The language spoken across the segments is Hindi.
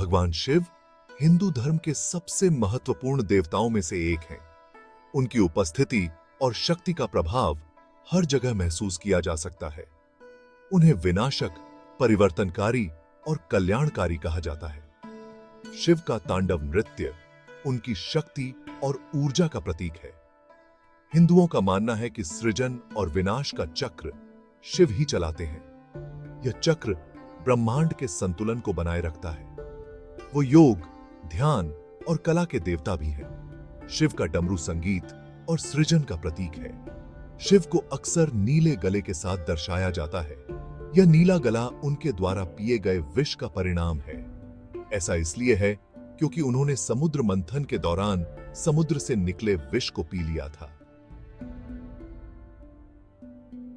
भगवान शिव हिंदू धर्म के सबसे महत्वपूर्ण देवताओं में से एक हैं। उनकी उपस्थिति और शक्ति का प्रभाव हर जगह महसूस किया जा सकता है। उन्हें विनाशक, परिवर्तनकारी और कल्याणकारी कहा जाता है। शिव का तांडव नृत्य उनकी शक्ति और ऊर्जा का प्रतीक है। हिंदुओं का मानना है कि सृजन और विनाश का चक्र शिव ही चलाते हैं। यह चक्र ब्रह्मांड के संतुलन को बनाए रखता है। वो योग, ध्यान और कला के देवता भी हैं। शिव का डमरू संगीत और सृजन का प्रतीक है। शिव को अक्सर नीले गले के साथ दर्शाया जाता है। यह नीला गला उनके द्वारा पिए गए विष का परिणाम है। ऐसा इसलिए है क्योंकि उन्होंने समुद्र मंथन के दौरान समुद्र से निकले विष को पी लिया था।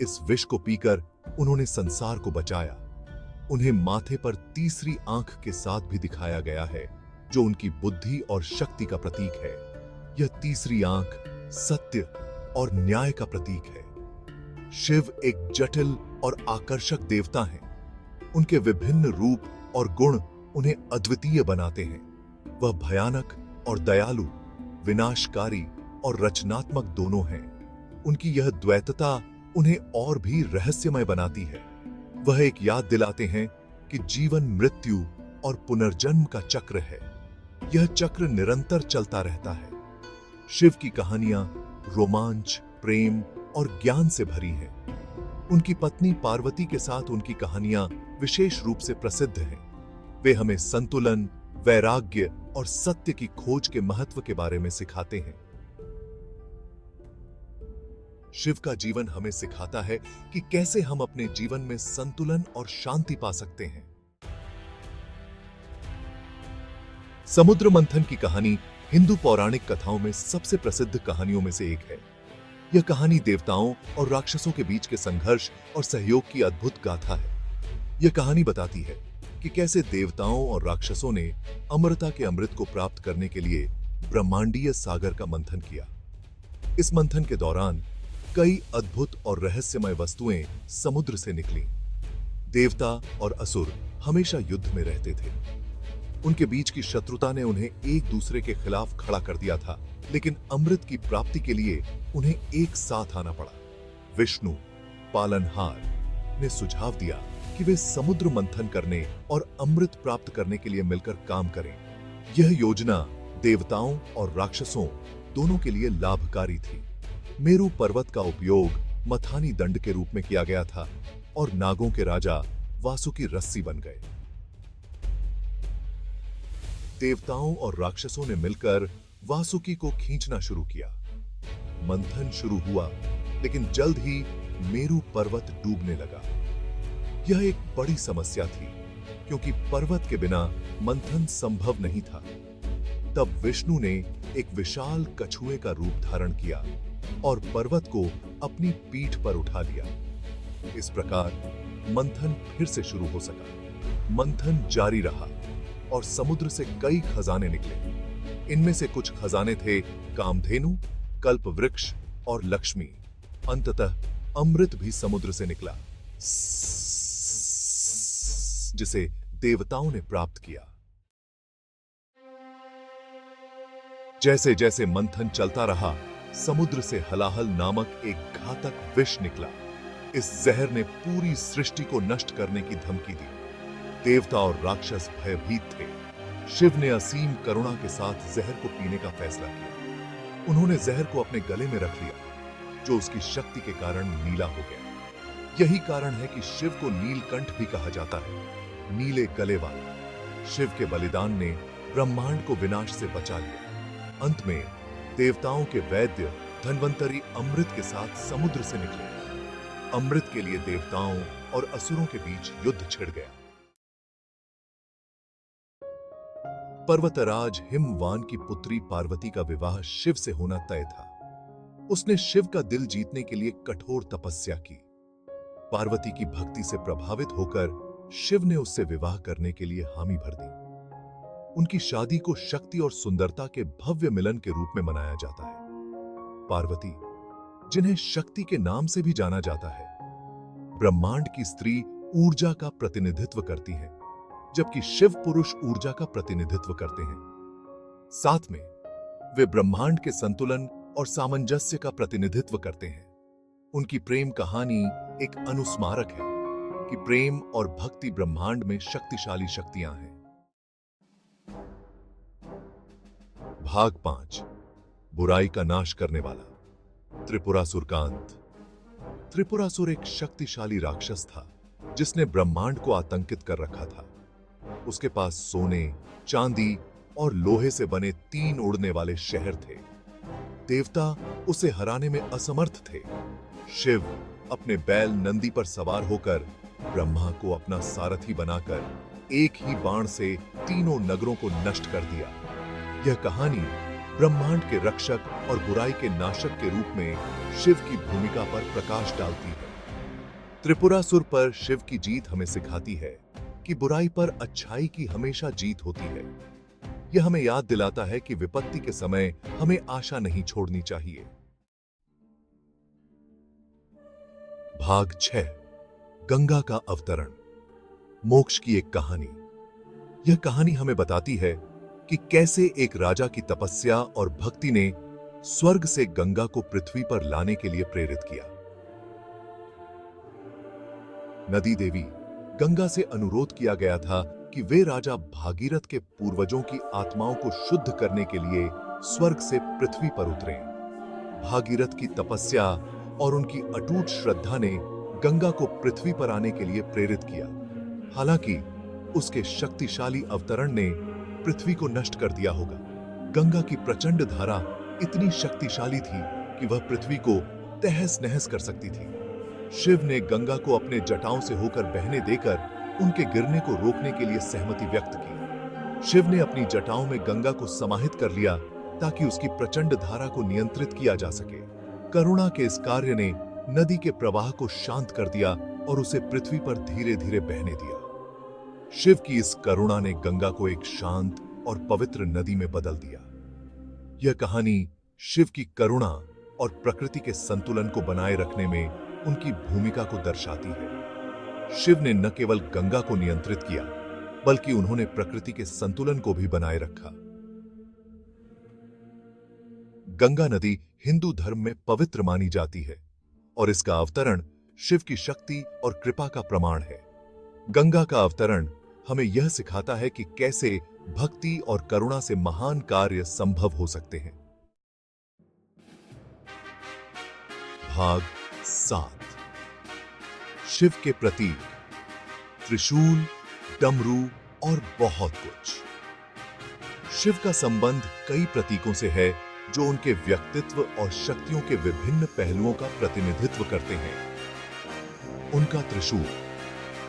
इस विष को पीकर उन्होंने संसार को बचाया। उन्हें माथे पर तीसरी आंख के साथ भी दिखाया गया है, जो उनकी बुद्धि और शक्ति का प्रतीक है। यह तीसरी आंख सत्य और न्याय का प्रतीक है। शिव एक जटिल और आकर्षक देवता हैं। उनके विभिन्न रूप और गुण उन्हें अद्वितीय बनाते हैं। वह भयानक और दयालु, विनाशकारी और रचनात्मक दोनों हैं। उनकी यह द्वैतता उन्हें और भी रहस्यमय बनाती है। वह एक याद दिलाते हैं कि जीवन मृत्यु और पुनर्जन्म का चक्र है। यह चक्र निरंतर चलता रहता है। शिव की कहानियां रोमांच, प्रेम और ज्ञान से भरी हैं। उनकी पत्नी पार्वती के साथ उनकी कहानियां विशेष रूप से प्रसिद्ध हैं। वे हमें संतुलन, वैराग्य और सत्य की खोज के महत्व के बारे में सिखाते हैं। शिव का जीवन हमें सिखाता है कि कैसे हम अपने जीवन में संतुलन और शांति पा सकते हैं। समुद्र मंथन की कहानी हिंदू पौराणिक कथाओं में सबसे प्रसिद्ध कहानियों में से एक है। यह कहानी देवताओं और राक्षसों के बीच के संघर्ष और सहयोग की अद्भुत गाथा है। यह कहानी बताती है कि कैसे देवताओं और राक्षसों ने अमरता के अमृत को प्राप्त करने के लिए ब्रह्मांडीय सागर का मंथन किया। इस मंथन के दौरान कई अद्भुत और रहस्यमय वस्तुएं समुद्र से निकली। देवता और असुर हमेशा युद्ध में रहते थे। उनके बीच की शत्रुता ने उन्हें एक दूसरे के खिलाफ खड़ा कर दिया था, लेकिन अमृत की प्राप्ति के लिए उन्हें एक साथ आना पड़ा। विष्णु, पालनहार, ने सुझाव दिया कि वे समुद्र मंथन करने और अमृत प्राप्त करने के लिए मिलकर काम करें। यह योजना देवताओं और राक्षसों दोनों के लिए लाभकारी थी। मेरु पर्वत का उपयोग मथानी दंड के रूप में किया गया था और नागों के राजा वासुकी रस्सी बन गए। देवताओं और राक्षसों ने मिलकर वासुकी को खींचना शुरू किया। मंथन शुरू हुआ, लेकिन जल्द ही मेरु पर्वत डूबने लगा। यह एक बड़ी समस्या थी, क्योंकि पर्वत के बिना मंथन संभव नहीं था। तब विष्णु ने एक विशाल कछुए का रूप धारण किया और पर्वत को अपनी पीठ पर उठा लिया। इस प्रकार मंथन फिर से शुरू हो सका। मंथन जारी रहा और समुद्र से कई खजाने निकले। इनमें से कुछ खजाने थे कामधेनु, कल्प वृक्ष और लक्ष्मी। अंततः अमृत भी समुद्र से निकला, जिसे देवताओं ने प्राप्त किया। जैसे जैसे मंथन चलता रहा, समुद्र से हलाहल नामक एक घातक विष निकला। इस जहर ने पूरी सृष्टि को नष्ट करने की धमकी दी। देवता और राक्षस भयभीत थे। शिव ने असीम करुणा के साथ जहर को पीने का फैसला किया। उन्होंने जहर को अपने गले में रख लिया, जो उसकी शक्ति के कारण नीला हो गया। यही कारण है कि शिव को नीलकंठ भी कहा जाता है, नीले गले वाला। शिव के बलिदान ने ब्रह्मांड को विनाश से बचा लिया। अंत में देवताओं के वैद्य धन्वंतरी अमृत के साथ समुद्र से निकले। अमृत के लिए देवताओं और असुरों के बीच युद्ध छिड़ गया। पर्वतराज हिमवान की पुत्री पार्वती का विवाह शिव से होना तय था। उसने शिव का दिल जीतने के लिए कठोर तपस्या की। पार्वती की भक्ति से प्रभावित होकर शिव ने उससे विवाह करने के लिए हामी भर दी। उनकी शादी को शक्ति और सुंदरता के भव्य मिलन के रूप में मनाया जाता है। पार्वती, जिन्हें शक्ति के नाम से भी जाना जाता है, ब्रह्मांड की स्त्री ऊर्जा का प्रतिनिधित्व करती हैं। जबकि शिव पुरुष ऊर्जा का प्रतिनिधित्व करते हैं। साथ में वे ब्रह्मांड के संतुलन और सामंजस्य का प्रतिनिधित्व करते हैं। उनकी प्रेम कहानी एक अनुस्मारक है कि प्रेम और भक्ति ब्रह्मांड में शक्तिशाली शक्तियां हैं। भाग 5, बुराई का नाश करने वाला। त्रिपुरासुर का अंत। त्रिपुरासुर एक शक्तिशाली राक्षस था जिसने ब्रह्मांड को आतंकित कर रखा था। उसके पास सोने, चांदी और लोहे से बने 3 उड़ने वाले शहर थे। देवता उसे हराने में असमर्थ थे। शिव अपने बैल नंदी पर सवार होकर ब्रह्मा को अपना सारथी बनाकर एक ही बाण से तीनों नगरों को नष्ट कर दिया। यह कहानी ब्रह्मांड के रक्षक और बुराई के नाशक के रूप में शिव की भूमिका पर प्रकाश डालती है। त्रिपुरासुर पर शिव की जीत हमें सिखाती है कि बुराई पर अच्छाई की हमेशा जीत होती है। यह हमें याद दिलाता है कि विपत्ति के समय हमें आशा नहीं छोड़नी चाहिए। भाग 6, गंगा का अवतरण। मोक्ष की एक कहानी। यह कहानी हमें बताती है कि कैसे एक राजा की तपस्या और भक्ति ने स्वर्ग से गंगा को पृथ्वी पर लाने के लिए प्रेरित किया। नदी देवी गंगा से अनुरोध किया गया था कि वे राजा भागीरथ के पूर्वजों की आत्माओं को शुद्ध करने के लिए स्वर्ग से पृथ्वी पर उतरें। भागीरथ की तपस्या और उनकी अटूट श्रद्धा ने गंगा को पृथ्वी पर आने के लिए प्रेरित किया। हालांकि उसके शक्तिशाली अवतरण ने पृथ्वी को नष्ट कर दिया होगा। गंगा की प्रचंड धारा इतनी शक्तिशाली थी कि वह पृथ्वी को तहस नहस कर सकती थी। शिव ने गंगा को अपने जटाओं से होकर बहने देकर उनके गिरने को रोकने के लिए सहमति व्यक्त की। शिव ने अपनी जटाओं में गंगा को समाहित कर लिया ताकि उसकी प्रचंड धारा को नियंत्रित किया जा सके। करुणा के इस कार्य ने नदी के प्रवाह को शांत कर दिया और उसे पृथ्वी पर धीरे धीरे बहने दिया। शिव की इस करुणा ने गंगा को एक शांत और पवित्र नदी में बदल दिया। यह कहानी शिव की करुणा और प्रकृति के संतुलन को बनाए रखने में उनकी भूमिका को दर्शाती है। शिव ने न केवल गंगा को नियंत्रित किया, बल्कि उन्होंने प्रकृति के संतुलन को भी बनाए रखा। गंगा नदी हिंदू धर्म में पवित्र मानी जाती है और इसका अवतरण शिव की शक्ति और कृपा का प्रमाण है। गंगा का अवतरण हमें यह सिखाता है कि कैसे भक्ति और करुणा से महान कार्य संभव हो सकते हैं। भाग 7, शिव के प्रतीक, त्रिशूल, डमरू और बहुत कुछ। शिव का संबंध कई प्रतीकों से है जो उनके व्यक्तित्व और शक्तियों के विभिन्न पहलुओं का प्रतिनिधित्व करते हैं। उनका त्रिशूल,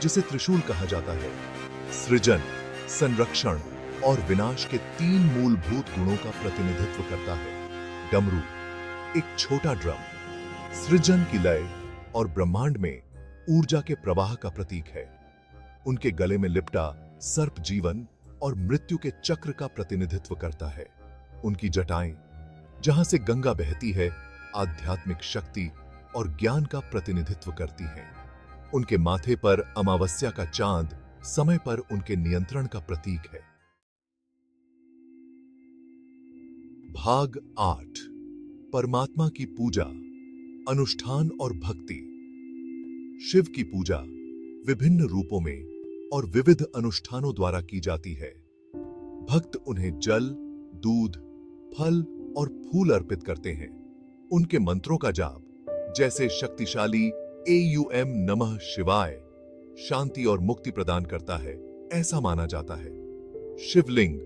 जिसे त्रिशूल कहा जाता है, सृजन, संरक्षण और विनाश के 3 मूलभूत गुणों का प्रतिनिधित्व करता है। डमरू, एक छोटा ड्रम, सृजन की लय और ब्रह्मांड में ऊर्जा के प्रवाह का प्रतीक है। उनके गले में लिपटा सर्प जीवन और मृत्यु के चक्र का प्रतिनिधित्व करता है। उनकी जटाएं, जहां से गंगा बहती है, आध्यात्मिक शक्ति और ज्ञान का प्रतिनिधित्व करती हैं। उनके माथे पर अमावस्या का चांद समय पर उनके नियंत्रण का प्रतीक है। भाग 8, परमात्मा की पूजा, अनुष्ठान और भक्ति। शिव की पूजा विभिन्न रूपों में और विविध अनुष्ठानों द्वारा की जाती है। भक्त उन्हें जल, दूध, फल और फूल अर्पित करते हैं। उनके मंत्रों का जाप, जैसे शक्तिशाली AUM नमः शिवाय, शांति और मुक्ति प्रदान करता है, ऐसा माना जाता है। शिवलिंग,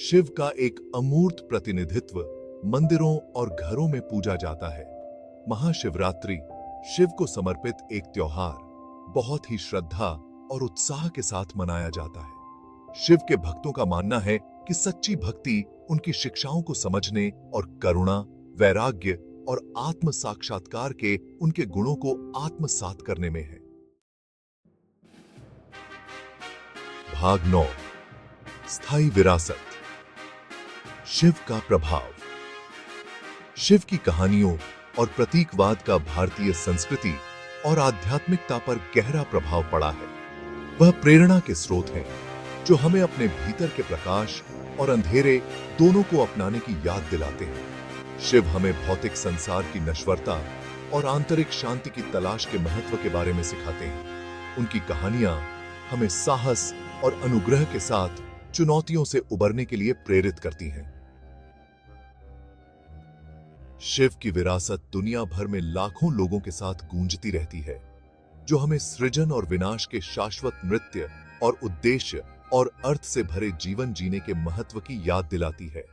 शिव का एक अमूर्त प्रतिनिधित्व मंदिरों और घरों में पूजा जाता है। महाशिवरात्रि शिव को समर्पित एक त्योहार बहुत ही श्रद्धा और उत्साह के साथ मनाया जाता है। शिव के भक्तों का मानना है कि सच्ची भक्ति उनकी शिक्षाओं को समझने और करुणा, वैराग्य और आत्म साक्षात्कार के उनके गुणों को आत्मसात करने में है। भाग 9, स्थायी विरासत, शिव का प्रभाव। शिव की कहानियों और प्रतीकवाद का भारतीय संस्कृति और आध्यात्मिकता पर गहरा प्रभाव पड़ा है। वह प्रेरणा के स्रोत हैं। जो हमें अपने भीतर के प्रकाश और अंधेरे दोनों को अपनाने की याद दिलाते हैं। शिव हमें भौतिक संसार की नश्वरता और आंतरिक शांति की तलाश के महत्व के बारे में सिखाते हैं। उनकी कहानियां हमें साहस और अनुग्रह के साथ चुनौतियों से उबरने के लिए प्रेरित करती हैं। शिव की विरासत दुनिया भर में लाखों लोगों के साथ गूंजती रहती है, जो हमें सृजन और विनाश के शाश्वत नृत्य और उद्देश्य और अर्थ से भरे जीवन जीने के महत्व की याद दिलाती है।